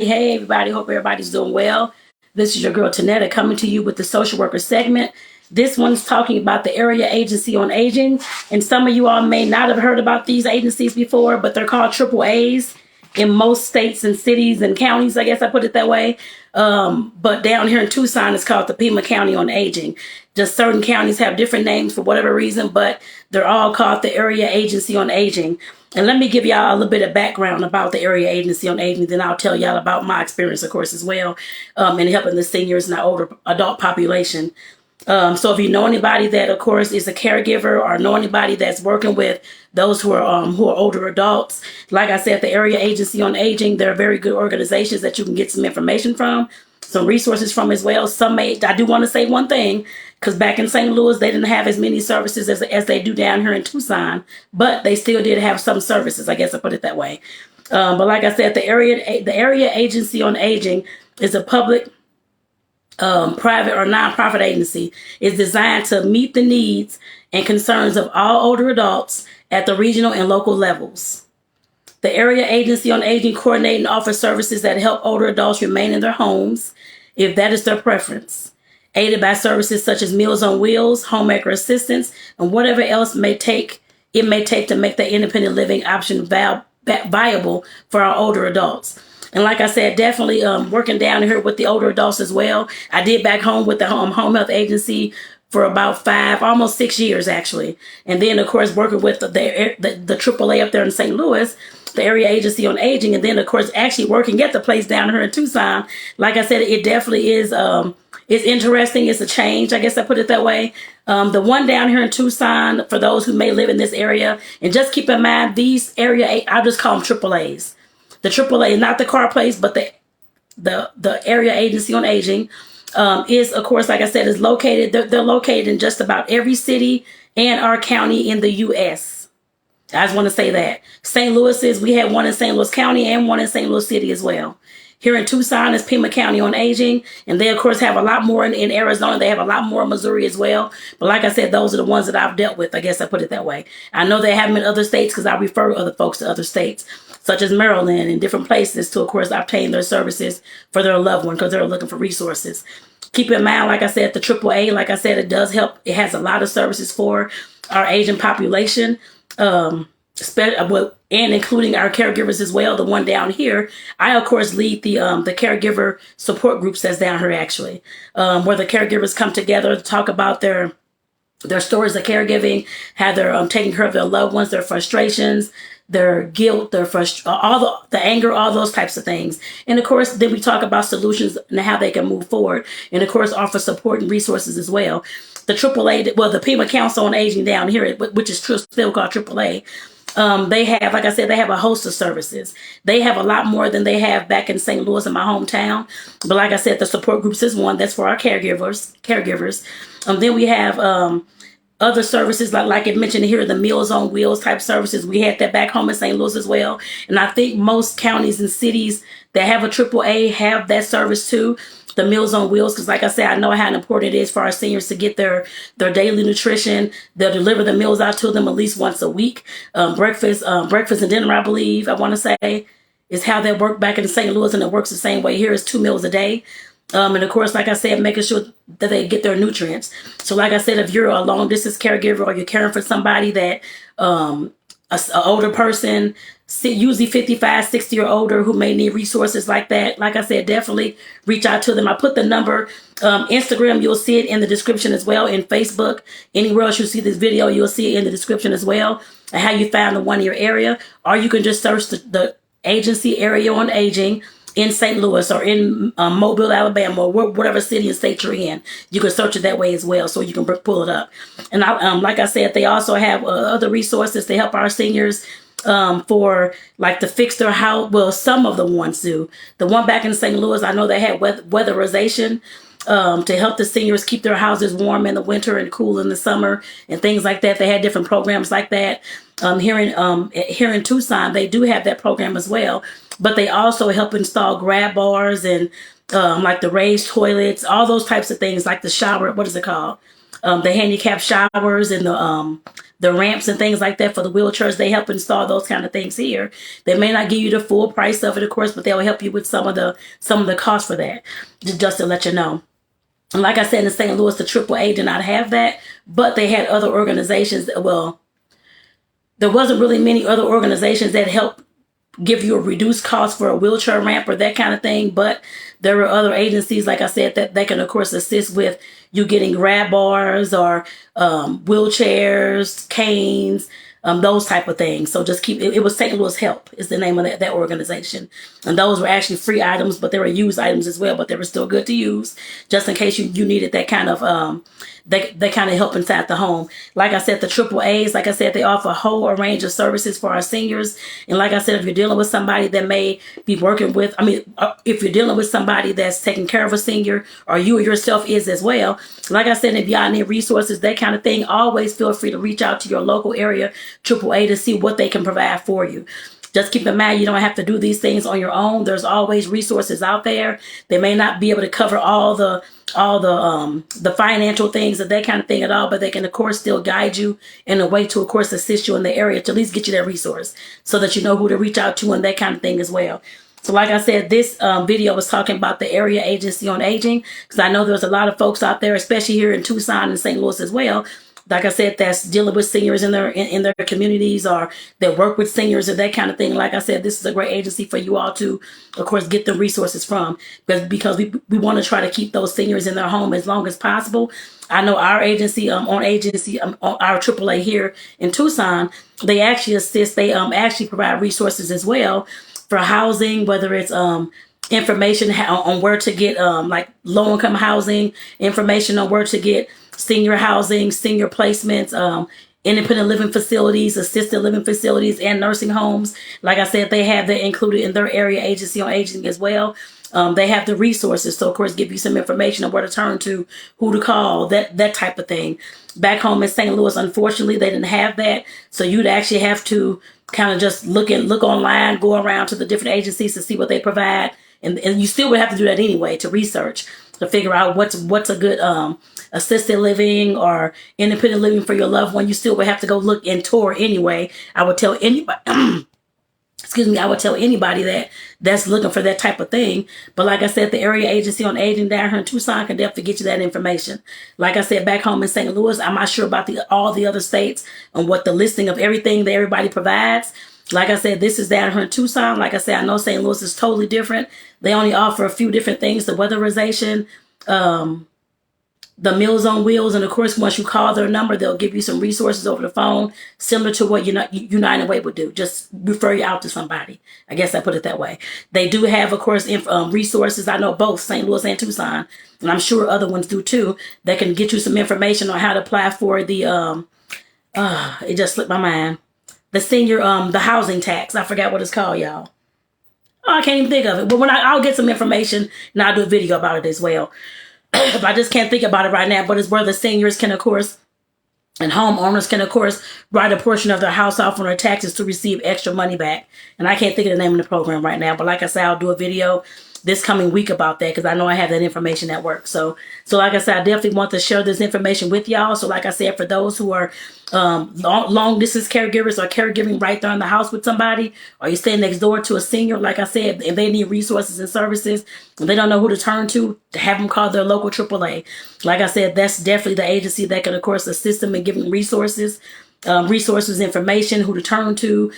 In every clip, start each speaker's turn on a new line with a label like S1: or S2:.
S1: Hey everybody, hope everybody's doing well. This is your girl Tonetta coming to you with the social worker segment. This one's talking about the Area Agency on Aging, and some of you all may not have heard about these agencies before, but they're called triple A's in most states and cities and counties, I guess I put it that way. But down here in Tucson, it's called the Pima County on Aging. Just certain counties have different names for whatever reason, but they're all called the Area Agency on Aging. And let me give y'all a little bit of background about the Area Agency on Aging, then I'll tell y'all about my experience, of course, as well, in helping the seniors and the older adult population. So if you know anybody that, of course, is a caregiver or know anybody that's working with those who are older adults, like I said, the Area Agency on Aging, they're very good organizations that you can get some information from, some resources from as well. I do want to say one thing, because back in St. Louis, they didn't have as many services as they do down here in Tucson, but they still did have some services, I guess I put it that way. But like I said, the Area Agency on Aging is a public, private or nonprofit agency. Is designed to meet the needs and concerns of all older adults at the regional and local levels. The Area Agency on Aging coordinate and offer services that help older adults remain in their homes, if that is their preference, aided by services such as Meals on Wheels, homemaker assistance, and whatever else it may take to make that independent living option viable for our older adults. And like I said, definitely working down here with the older adults as well. I did back home with the home health agency for about 5, almost 6 years actually. And then of course working with the AAA up there in St. Louis, the Area Agency on Aging, and then of course actually working at the place down here in Tucson. Like I said, it definitely is it's interesting. It's a change, I guess I put it that way. The one down here in Tucson, for those who may live in this area, and just keep in mind these I'll just call them AAAs. The AAA, not the car place, but the Area Agency on Aging is, of course, like I said, is located. They're located in just about every city and our county in the U.S. I just want to say that. St. Louis we have one in St. Louis County and one in St. Louis City as well. Here in Tucson is Pima County on Aging, and they, of course, have a lot more in Arizona. They have a lot more in Missouri as well. But like I said, those are the ones that I've dealt with. I guess I put it that way. I know they have them in other states because I refer other folks to other states, such as Maryland and different places to, of course, obtain their services for their loved one because they're looking for resources. Keep in mind, like I said, the AAA, like I said, it does help. It has a lot of services for our aging population. And including our caregivers as well. The one down here, I of course lead the caregiver support groups that's down here actually, where the caregivers come together to talk about their stories of caregiving, how they're taking care of their loved ones, their frustrations, their guilt, their all the anger, all those types of things. And of course, then we talk about solutions and how they can move forward, and of course offer support and resources as well. The AAA, well, the Pima Council on Aging down here, which is still called AAA. They have, like I said, they have a host of services. They have a lot more than they have back in St. Louis in my hometown. But like I said, the support groups is one that's for our caregivers. Then we have other services like it mentioned here, the Meals on Wheels type services. We had that back home in St. Louis as well. And I think most counties and cities that have a AAA have that service too. The Meals on Wheels, because like I said, I know how important it is for our seniors to get their daily nutrition. They'll deliver the meals out to them at least once a week. Breakfast and dinner, I believe, I want to say, is how they work back in St. Louis, and it works the same way here. It's 2 meals a day. And of course, like I said, making sure that they get their nutrients. So like I said, if you're a long distance caregiver or you're caring for somebody that, an older person, usually 55, 60 or older, who may need resources like that, like I said, definitely reach out to them. I put the number, Instagram, you'll see it in the description as well, in Facebook. Anywhere else you see this video, you'll see it in the description as well, and how you found the one in your area. Or you can just search the agency Area on Aging in St. Louis or in Mobile, Alabama, or whatever city and state you're in. You can search it that way as well, so you can pull it up. And like I said, they also have other resources to help our seniors for like to fix their house. Well, some of the ones do. The one back in St. Louis, I know they had weatherization to help the seniors keep their houses warm in the winter and cool in the summer and things like that. They had different programs like that. Here in Tucson, they do have that program as well. But they also help install grab bars and like the raised toilets, all those types of things, like the shower, what is it called? the handicap showers and the ramps and things like that for the wheelchairs. They help install those kind of things here. They may not give you the full price of it, of course, but they'll help you with some of the cost for that, just to let you know. And like I said, in St. Louis, the AAA did not have that, but they had other organizations. Well, there wasn't really many other organizations that helped give you a reduced cost for a wheelchair ramp or that kind of thing. But there are other agencies, like I said, that can, of course, assist with you getting grab bars or wheelchairs, canes, those type of things. So just keep it was St. Louis Help is the name of that organization. And those were actually free items, but they were used items as well, but they were still good to use just in case you needed that kind of that kind of help inside the home. Like I said, the AAAs, like I said, they offer a whole range of services for our seniors. And like I said, if you're dealing with somebody that may be working with, if you're dealing with somebody that's taking care of a senior, or you yourself is as well, like I said, if y'all need resources, that kind of thing, always feel free to reach out to your local area AAA to see what they can provide for you. Just keep in mind, you don't have to do these things on your own. There's always resources out there. They may not be able to cover all the financial things and that kind of thing at all, but they can, of course, still guide you in a way to, of course, assist you in the area to at least get you that resource so that you know who to reach out to and that kind of thing as well. So like I said, this video was talking about the Area Agency on Aging, because I know there's a lot of folks out there, especially here in Tucson and St. Louis as well, like I said, that's dealing with seniors in their communities, or that work with seniors or that kind of thing. Like I said, this is a great agency for you all to, of course, get the resources from, because we want to try to keep those seniors in their home as long as possible. I know our agency, our AAA here in Tucson, they actually assist. They actually provide resources as well for housing, whether it's information on where to get like low-income housing, information on where to get senior housing, senior placements, independent living facilities, assisted living facilities, and nursing homes. Like I said, they have that included in their Area Agency on Aging as well. They have the resources to, of course, give you some information on where to turn to, who to call, that type of thing. Back home in St. Louis, unfortunately, they didn't have that. So you'd actually have to kind of just look online, go around to the different agencies to see what they provide. And you still would have to do that anyway, to research, to figure out what's a good assisted living or independent living for your loved one. You still would have to go look and tour anyway. I would tell anybody, I would tell anybody that's looking for that type of thing. But like I said, the Area Agency on Aging down here in Tucson can definitely get you that information. Like I said, back home in St. Louis, I'm not sure about all the other states and what the listing of everything that everybody provides. Like I said, this is down here in Tucson. Like I said, I know St. Louis is totally different. They only offer a few different things: the weatherization, the Meals on Wheels, and of course, once you call their number, they'll give you some resources over the phone, similar to what United Way would do. Just refer you out to somebody. I guess I put it that way. They do have, of course, resources. I know both St. Louis and Tucson, and I'm sure other ones do too, that can get you some information on how to apply for the it just slipped my mind. The senior, the housing tax. I forgot what it's called, y'all. Oh, I can't even think of it. But I'll get some information and I'll do a video about it as well. But I just can't think about it right now. But it's where the seniors can, of course, and homeowners can, of course, write a portion of their house off on their taxes to receive extra money back. And I can't think of the name of the program right now. But like I said, I'll do a video this coming week about that, because I know I have that information at work. So like I said, I definitely want to share this information with y'all. So like I said, for those who are long distance caregivers or caregiving right there in the house with somebody, or you stay next door to a senior, like I said, and they need resources and services and they don't know who to turn to have them call their local AAA. Like I said, that's definitely the agency that can, of course, assist them in giving resources, information, who to turn to.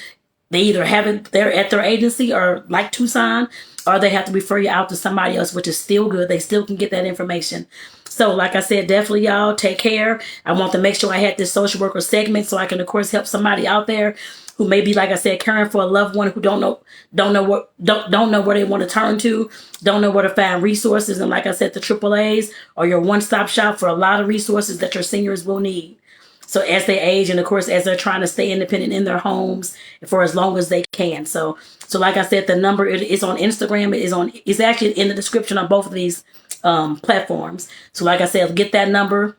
S1: They either have it there at their agency, or like Tucson, or they have to refer you out to somebody else, which is still good. They still can get that information. So like I said, definitely y'all take care. I want to make sure I had this social worker segment so I can, of course, help somebody out there who may be, like I said, caring for a loved one who don't know where they want to turn to, don't know where to find resources. And like I said, the AAAs are your one-stop shop for a lot of resources that your seniors will need. So as they age, and of course, as they're trying to stay independent in their homes for as long as they can. So like I said, the number is on Instagram. It's actually in the description on both of these platforms. So like I said, get that number.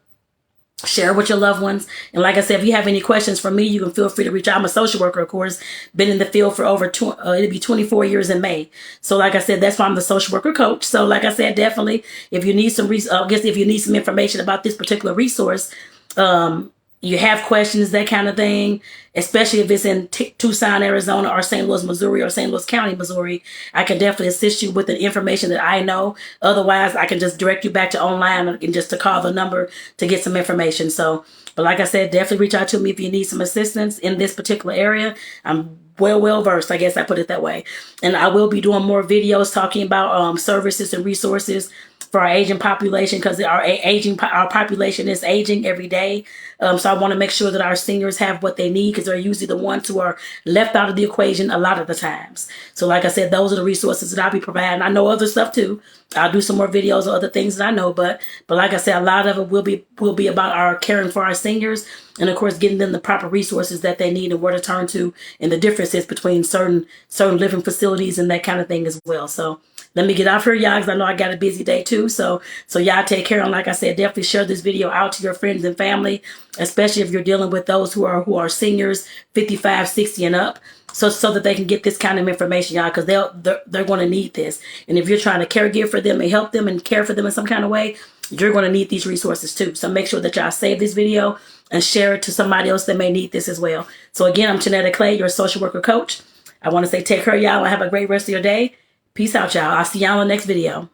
S1: Share with your loved ones. And like I said, if you have any questions for me, you can feel free to reach out. I'm a social worker, of course, been in the field for over it'll be 24 years in May. So like I said, that's why I'm the social worker coach. So like I said, definitely, if you need some, if you need some information about this particular resource, you have questions, that kind of thing, especially if it's in Tucson, Arizona, or St. Louis, Missouri, or St. Louis County, Missouri, I can definitely assist you with the information that I know. Otherwise, I can just direct you back to online and just to call the number to get some information. So, but like I said, definitely reach out to me if you need some assistance in this particular area. I'm well versed, I guess I put it that way. And I will be doing more videos talking about services and resources for our aging population, because our population is aging every day. So I want to make sure that our seniors have what they need, because they're usually the ones who are left out of the equation a lot of the times. So like I said, those are the resources that I'll be providing. I know other stuff too. I'll do some more videos of other things that I know, but like I said, a lot of it will be about our caring for our seniors, and of course getting them the proper resources that they need and where to turn to, and the differences between certain living facilities and that kind of thing as well. So let me get off here, y'all, because I know I got a busy day too. So y'all take care. And like I said, definitely share this video out to your friends and family, especially if you're dealing with those who are seniors, 55, 60 and up, so that they can get this kind of information, y'all, because they're going to need this. And if you're trying to caregive for them and help them and care for them in some kind of way, you're going to need these resources too. So make sure that y'all save this video and share it to somebody else that may need this as well. So again, I'm Tonetta Clay, your social worker coach. I want to say take care, y'all, and have a great rest of your day. Peace out, y'all. I'll see y'all in the next video.